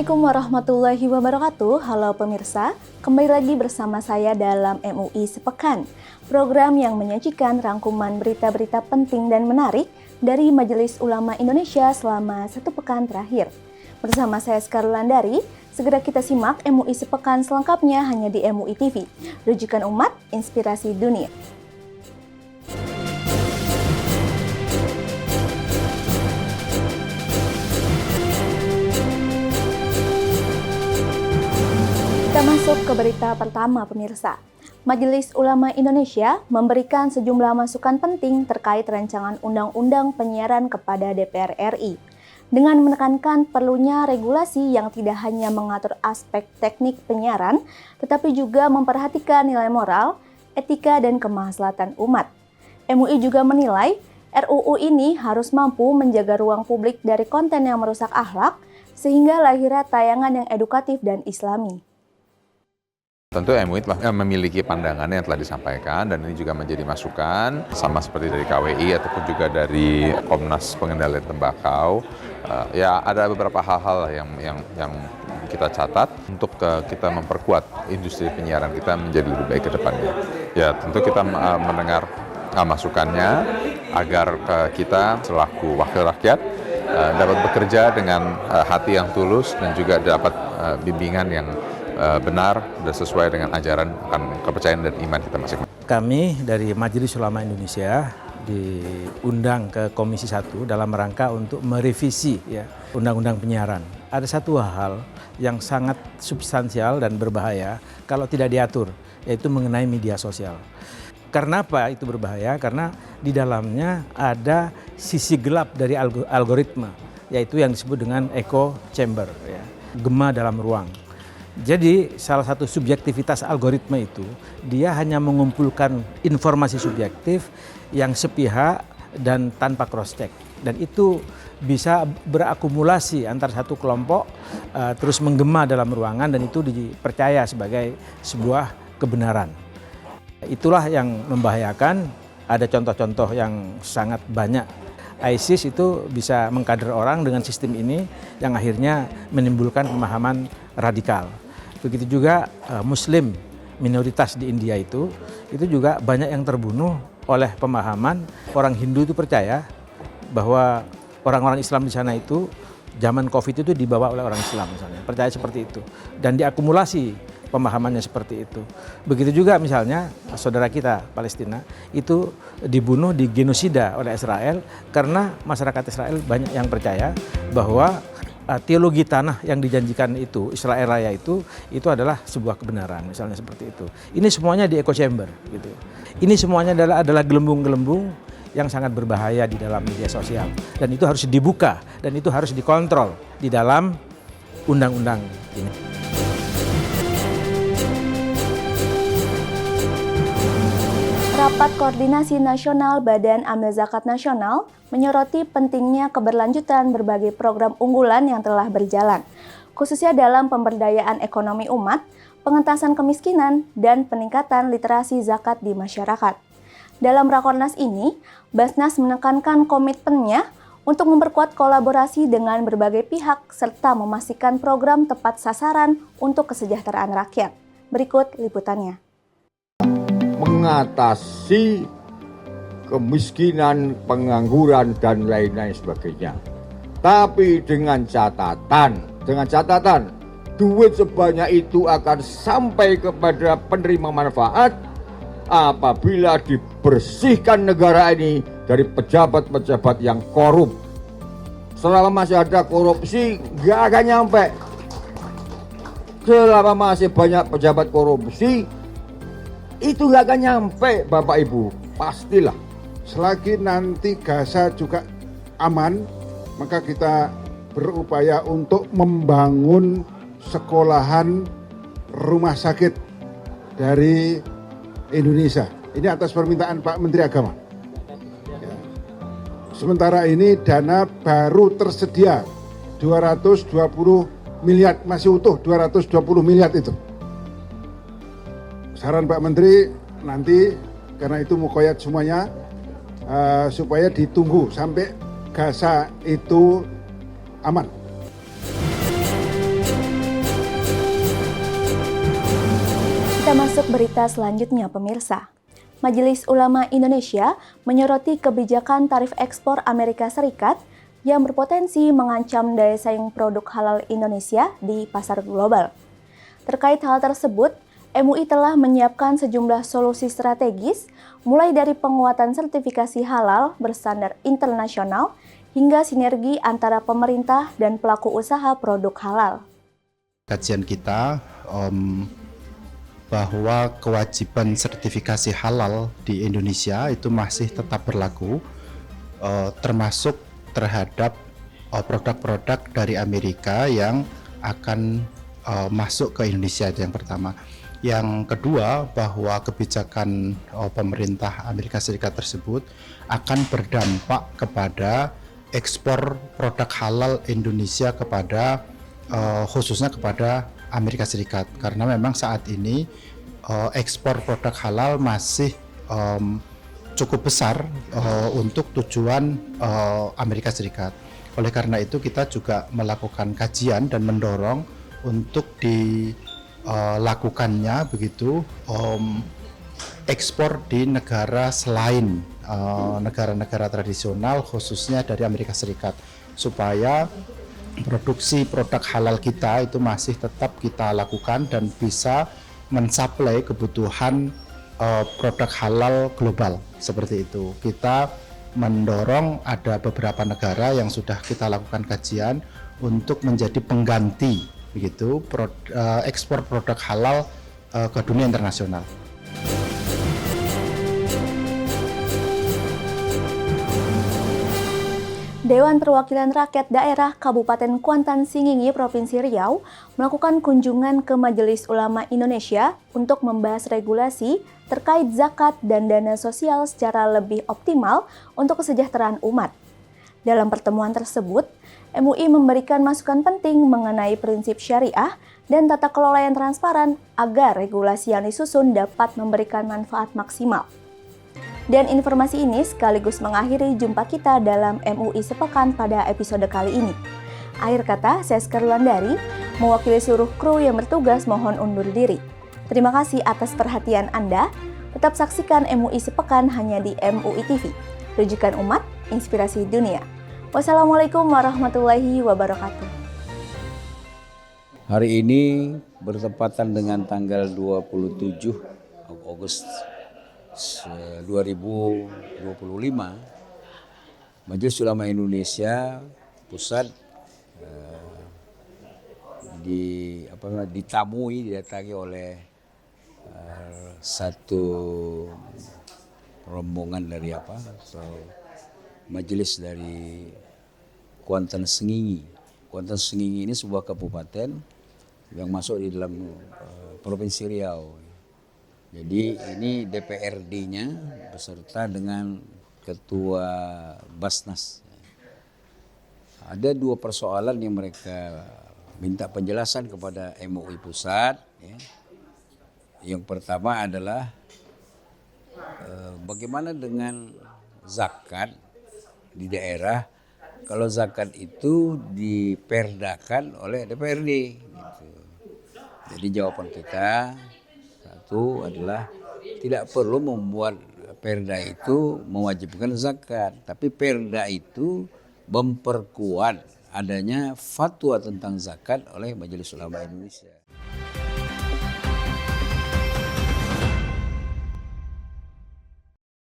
Assalamualaikum warahmatullahi wabarakatuh. Halo pemirsa, kembali lagi bersama saya dalam MUI Sepekan, program yang menyajikan rangkuman berita-berita penting dan menarik dari Majelis Ulama Indonesia selama satu pekan terakhir. Bersama saya Sekar Wulandari, segera kita simak MUI Sepekan selengkapnya hanya di MUI TV, rujukan umat, inspirasi dunia. Kita masuk ke berita pertama, pemirsa. Majelis Ulama Indonesia memberikan sejumlah masukan penting terkait rancangan Undang-Undang Penyiaran kepada DPR RI, dengan menekankan perlunya regulasi yang tidak hanya mengatur aspek teknik penyiaran, tetapi juga memperhatikan nilai moral, etika, dan kemaslahatan umat. MUI juga menilai RUU ini harus mampu menjaga ruang publik dari konten yang merusak akhlak, sehingga lahirnya tayangan yang edukatif dan islami. Tentu MUI telah memiliki pandangan yang telah disampaikan dan ini juga menjadi masukan sama seperti dari KWI ataupun juga dari Komnas Pengendalian Tembakau. Ya ada beberapa hal-hal yang kita catat untuk kita memperkuat industri penyiaran kita menjadi lebih baik ke depannya. Ya tentu kita mendengar masukannya agar kita selaku wakil rakyat dapat bekerja dengan hati yang tulus dan juga dapat bimbingan yang benar dan sesuai dengan ajaran kepercayaan dan iman kita masing-masing. Kami dari Majelis Ulama Indonesia diundang ke Komisi 1 dalam rangka untuk merevisi Undang-Undang Penyiaran. Ada satu hal yang sangat substansial dan berbahaya kalau tidak diatur, yaitu mengenai media sosial. Karena apa itu berbahaya? Karena di dalamnya ada sisi gelap dari algoritma, yaitu yang disebut dengan echo chamber, gema dalam ruang. Jadi salah satu subjektivitas algoritma itu, dia hanya mengumpulkan informasi subjektif yang sepihak dan tanpa cross-check. Dan itu bisa berakumulasi antar satu kelompok, terus menggema dalam ruangan dan itu dipercaya sebagai sebuah kebenaran. Itulah yang membahayakan, ada contoh-contoh yang sangat banyak. ISIS itu bisa mengkader orang dengan sistem ini yang akhirnya menimbulkan pemahaman radikal. Begitu juga Muslim minoritas di India itu juga banyak yang terbunuh oleh pemahaman orang Hindu itu percaya bahwa orang-orang Islam di sana itu zaman Covid itu dibawa oleh orang Islam misalnya, percaya seperti itu dan diakumulasi pemahamannya seperti itu. Begitu juga misalnya saudara kita Palestina itu dibunuh, digenosida oleh Israel karena masyarakat Israel banyak yang percaya bahwa teologi tanah yang dijanjikan itu, Israel Raya itu adalah sebuah kebenaran, misalnya seperti itu. Ini semuanya di echo chamber, gitu. Ini semuanya adalah gelembung-gelembung yang sangat berbahaya di dalam media sosial. Dan itu harus dibuka, dan itu harus dikontrol di dalam undang-undang ini. Rapat Koordinasi Nasional Badan Amil Zakat Nasional menyoroti pentingnya keberlanjutan berbagai program unggulan yang telah berjalan, khususnya dalam pemberdayaan ekonomi umat, pengentasan kemiskinan, dan peningkatan literasi zakat di masyarakat. Dalam Rakornas ini, Basnas menekankan komitmennya untuk memperkuat kolaborasi dengan berbagai pihak serta memastikan program tepat sasaran untuk kesejahteraan rakyat. Berikut liputannya. Mengatasi kemiskinan, pengangguran, dan lain-lain sebagainya. Tapi dengan catatan, duit sebanyak itu akan sampai kepada penerima manfaat apabila dibersihkan negara ini dari pejabat-pejabat yang korup. Selama masih ada korupsi, nggak akan nyampe. Selama masih banyak pejabat korupsi, itu nggak akan nyampe, Bapak Ibu, pastilah. Selagi nanti Gaza juga aman, maka kita berupaya untuk membangun sekolahan rumah sakit dari Indonesia. Ini atas permintaan Pak Menteri Agama. Sementara ini dana baru tersedia 220 miliar, masih utuh 220 miliar itu. Saran Pak Menteri nanti karena itu mukoyat semuanya supaya ditunggu sampai Gaza itu aman. Kita masuk berita selanjutnya, pemirsa. Majelis Ulama Indonesia menyoroti kebijakan tarif ekspor Amerika Serikat yang berpotensi mengancam daya saing produk halal Indonesia di pasar global. Terkait hal tersebut, MUI telah menyiapkan sejumlah solusi strategis, mulai dari penguatan sertifikasi halal berstandar internasional hingga sinergi antara pemerintah dan pelaku usaha produk halal. Kajian kita bahwa kewajiban sertifikasi halal di Indonesia itu masih tetap berlaku, termasuk terhadap produk-produk dari Amerika yang akan masuk ke Indonesia. Itu yang pertama. Yang kedua, bahwa kebijakan pemerintah Amerika Serikat tersebut akan berdampak kepada ekspor produk halal Indonesia kepada khususnya kepada Amerika Serikat, karena memang saat ini ekspor produk halal masih cukup besar untuk tujuan Amerika Serikat. Oleh karena itu kita juga melakukan kajian dan mendorong untuk dilakukannya begitu ekspor di negara selain negara-negara tradisional khususnya dari Amerika Serikat, supaya produksi produk halal kita itu masih tetap kita lakukan dan bisa mensuplai kebutuhan produk halal global seperti itu. Kita mendorong ada beberapa negara yang sudah kita lakukan kajian untuk menjadi pengganti begitu ekspor produk halal ke dunia internasional. Dewan Perwakilan Rakyat Daerah Kabupaten Kuantan Singingi, Provinsi Riau melakukan kunjungan ke Majelis Ulama Indonesia untuk membahas regulasi terkait zakat dan dana sosial secara lebih optimal untuk kesejahteraan umat. Dalam pertemuan tersebut, MUI memberikan masukan penting mengenai prinsip syariah dan tata kelola yang transparan agar regulasi yang disusun dapat memberikan manfaat maksimal. Dan informasi ini sekaligus mengakhiri jumpa kita dalam MUI Sepekan pada episode kali ini. Akhir kata, saya Skarlandari, mewakili seluruh kru yang bertugas mohon undur diri. Terima kasih atas perhatian Anda. Tetap saksikan MUI Sepekan hanya di MUI TV. Rujukan umat, inspirasi dunia. Wassalamualaikum warahmatullahi wabarakatuh. Hari ini bertepatan dengan tanggal 27 Agustus 2025, Majelis Ulama Indonesia Pusat didatangi oleh satu rombongan dari majelis dari Kuantan Sengingi. Kuantan Sengingi ini sebuah kabupaten yang masuk di dalam Provinsi Riau. Jadi ini DPRD-nya beserta dengan Ketua Basnas. Ada dua persoalan yang mereka minta penjelasan kepada MUI Pusat. Yang pertama adalah bagaimana dengan zakat di daerah kalau zakat itu diperdakan oleh DPRD. Gitu. Jadi jawaban kita satu adalah tidak perlu membuat perda itu mewajibkan zakat, tapi perda itu memperkuat adanya fatwa tentang zakat oleh Majelis Ulama Indonesia.